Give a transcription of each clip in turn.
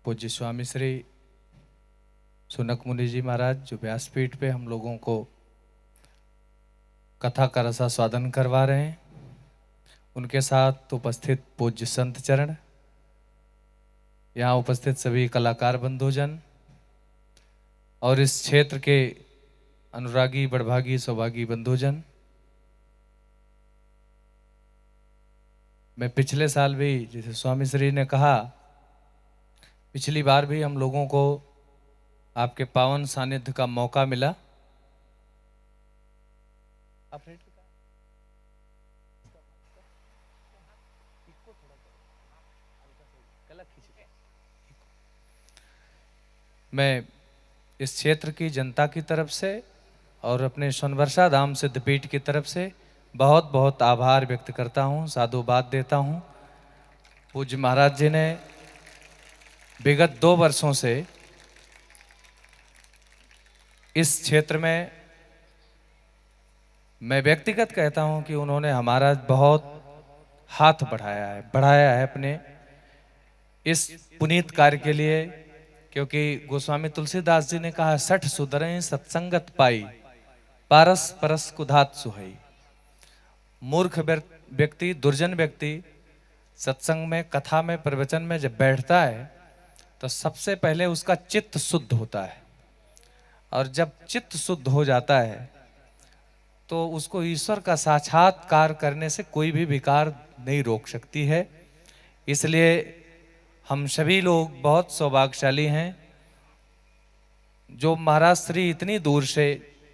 पूज्य स्वामी श्री सुनक मुनि जी महाराज जो व्यासपीठ पे हम लोगों को कथा का रसास्वादन करवा रहे हैं, उनके साथ उपस्थित पूज्य संत चरण, यहाँ उपस्थित सभी कलाकार बंधुजन और इस क्षेत्र के अनुरागी बड़भागी सौभागी बंधुजन। मैं पिछले साल भी, जैसे स्वामी श्री ने कहा, पिछली बार भी हम लोगों को आपके पावन सानिध्य का मौका मिला। मैं इस क्षेत्र की जनता की तरफ से और अपने सोनवर्षा धाम सिद्धपीठ की तरफ से बहुत बहुत आभार व्यक्त करता हूँ, साधुवाद देता हूँ। पूज्य महाराज जी ने विगत 2 वर्षों से इस क्षेत्र में, मैं व्यक्तिगत कहता हूँ कि उन्होंने हमारा बहुत हाथ बढ़ाया है अपने इस पुनीत कार्य के लिए, क्योंकि गोस्वामी तुलसीदास जी ने कहा 60 सुधरें सत्संगत पाई, पारस परस कुधात सुहई। मूर्ख व्यक्ति, दुर्जन व्यक्ति सत्संग में, कथा में, प्रवचन में जब बैठता है तो सबसे पहले उसका चित्त शुद्ध होता है, और जब चित्त शुद्ध हो जाता है तो उसको ईश्वर का साक्षात्कार करने से कोई भी विकार नहीं रोक सकती है। इसलिए हम सभी लोग बहुत सौभाग्यशाली हैं जो महाराज श्री इतनी दूर से,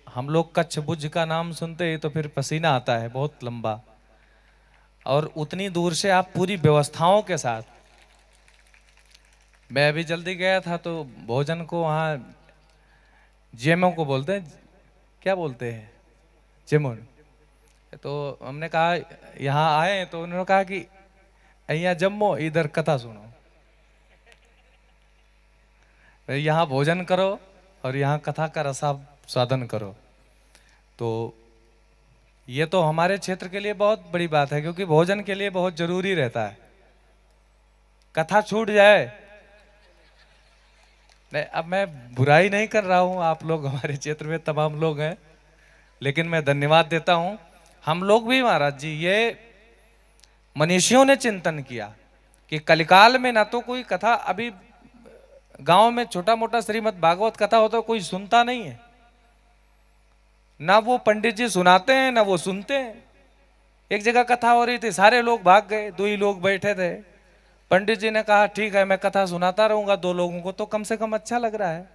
हम लोग कच्छ भुज का नाम सुनते ही तो फिर पसीना आता है बहुत लंबा, और उतनी दूर से आप पूरी व्यवस्थाओं के साथ। मैं अभी जल्दी गया था तो भोजन को वहाँ जेमो को बोलते हैं, क्या बोलते हैं, जेमुन। तो हमने कहा यहाँ आए तो उन्होंने कहा कि अहिया जम्मो, इधर कथा सुनो, यहाँ भोजन करो और यहाँ कथा का रसास्वादन करो। तो ये तो हमारे क्षेत्र के लिए बहुत बड़ी बात है, क्योंकि भोजन के लिए बहुत जरूरी रहता है। कथा छूट जाए, नहीं, अब मैं बुराई नहीं कर रहा हूं, आप लोग हमारे क्षेत्र में तमाम लोग हैं, लेकिन मैं धन्यवाद देता हूं। हम लोग भी महाराज जी, ये मनीषियों ने चिंतन किया कि कलिकाल में ना तो कोई कथा, अभी गांव में छोटा मोटा श्रीमद् भागवत कथा होता है, कोई सुनता नहीं है, ना वो पंडित जी सुनाते हैं ना वो सुनते हैं। एक जगह कथा हो रही थी, सारे लोग भाग गए, 2 ही लोग बैठे थे। पंडित जी ने कहा ठीक है मैं कथा सुनाता रहूंगा 2 लोगों को, तो कम से कम अच्छा लग रहा है।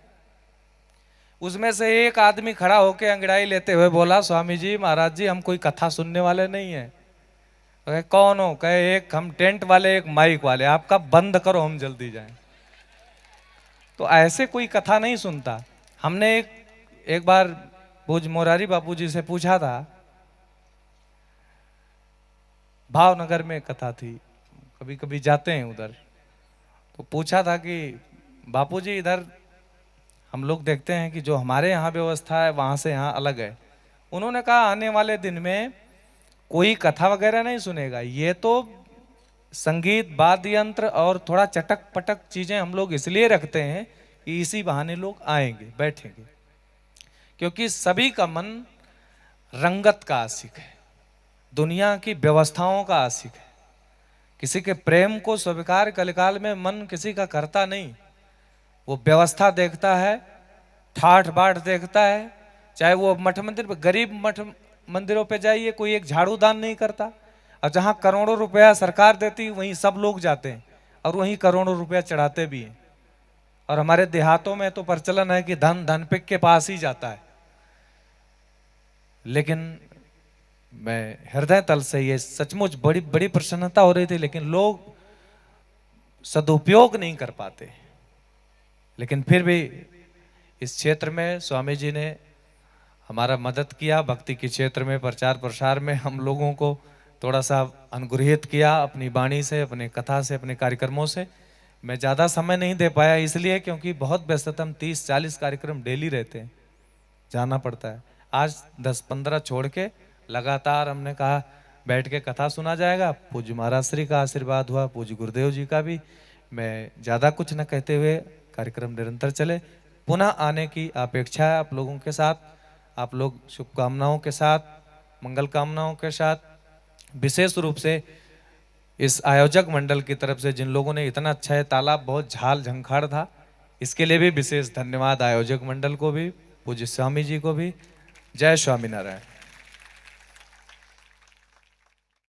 उसमें से एक आदमी खड़ा होकर अंगड़ाई लेते हुए बोला, स्वामी जी महाराज जी हम कोई कथा सुनने वाले नहीं है। कहे कौन हो? कहे एक हम टेंट वाले, एक माइक वाले, आपका बंद करो हम जल्दी जाएं। तो ऐसे कोई कथा नहीं सुनता। हमने एक बार पूज्य मोरारी बापू जी से पूछा था, भावनगर में कथा थी, कभी कभी जाते हैं उधर, तो पूछा था कि बापूजी इधर हम लोग देखते हैं कि जो हमारे यहाँ व्यवस्था है वहाँ से यहाँ अलग है। उन्होंने कहा आने वाले दिन में कोई कथा वगैरह नहीं सुनेगा, ये तो संगीत वाद्य यंत्र और थोड़ा चटक पटक चीजें हम लोग इसलिए रखते हैं कि इसी बहाने लोग आएंगे बैठेंगे, क्योंकि सभी का मन रंगत का आशिक है, दुनिया की व्यवस्थाओं का आशिक है। किसी के प्रेम को स्वीकार कलिकाल में मन किसी का करता नहीं, वो व्यवस्था देखता है, ठाठ बाट देखता है। चाहे वो मठ मंदिर पे, गरीब मठ मंदिरों पे जाइए, कोई एक झाड़ू दान नहीं करता, और जहां करोड़ों रुपया सरकार देती वहीं सब लोग जाते हैं और वहीं करोड़ों रुपया चढ़ाते भी हैं। और हमारे देहातों में तो प्रचलन है कि धन धनपिक के पास ही जाता है। लेकिन मैं हृदय तल से ये सचमुच बड़ी बड़ी प्रसन्नता हो रही थी, लेकिन लोग सदुपयोग नहीं कर पाते। लेकिन फिर भी इस क्षेत्र में स्वामी जी ने हमारा मदद किया, भक्ति के क्षेत्र में प्रचार प्रसार में हम लोगों को थोड़ा सा अनुग्रहित किया अपनी वाणी से, अपने कथा से, अपने कार्यक्रमों से। मैं ज़्यादा समय नहीं दे पाया इसलिए क्योंकि बहुत व्यस्ततम 30-40 कार्यक्रम डेली रहते हैं, जाना पड़ता है। आज 10-15 छोड़ के लगातार हमने कहा बैठ के कथा सुना जाएगा। पूज्य महाराज श्री का आशीर्वाद हुआ, पूज्य गुरुदेव जी का भी, मैं ज़्यादा कुछ न कहते हुए कार्यक्रम निरंतर चले, पुनः आने की अपेक्षा है आप लोगों के साथ। आप लोग शुभकामनाओं के साथ, मंगल कामनाओं के साथ, विशेष रूप से इस आयोजक मंडल की तरफ से जिन लोगों ने इतना अच्छा है, तालाब बहुत झाल झंखाड़ था, इसके लिए भी विशेष धन्यवाद आयोजक मंडल को भी, पूज्य स्वामी जी को भी। जय स्वामीनारायण।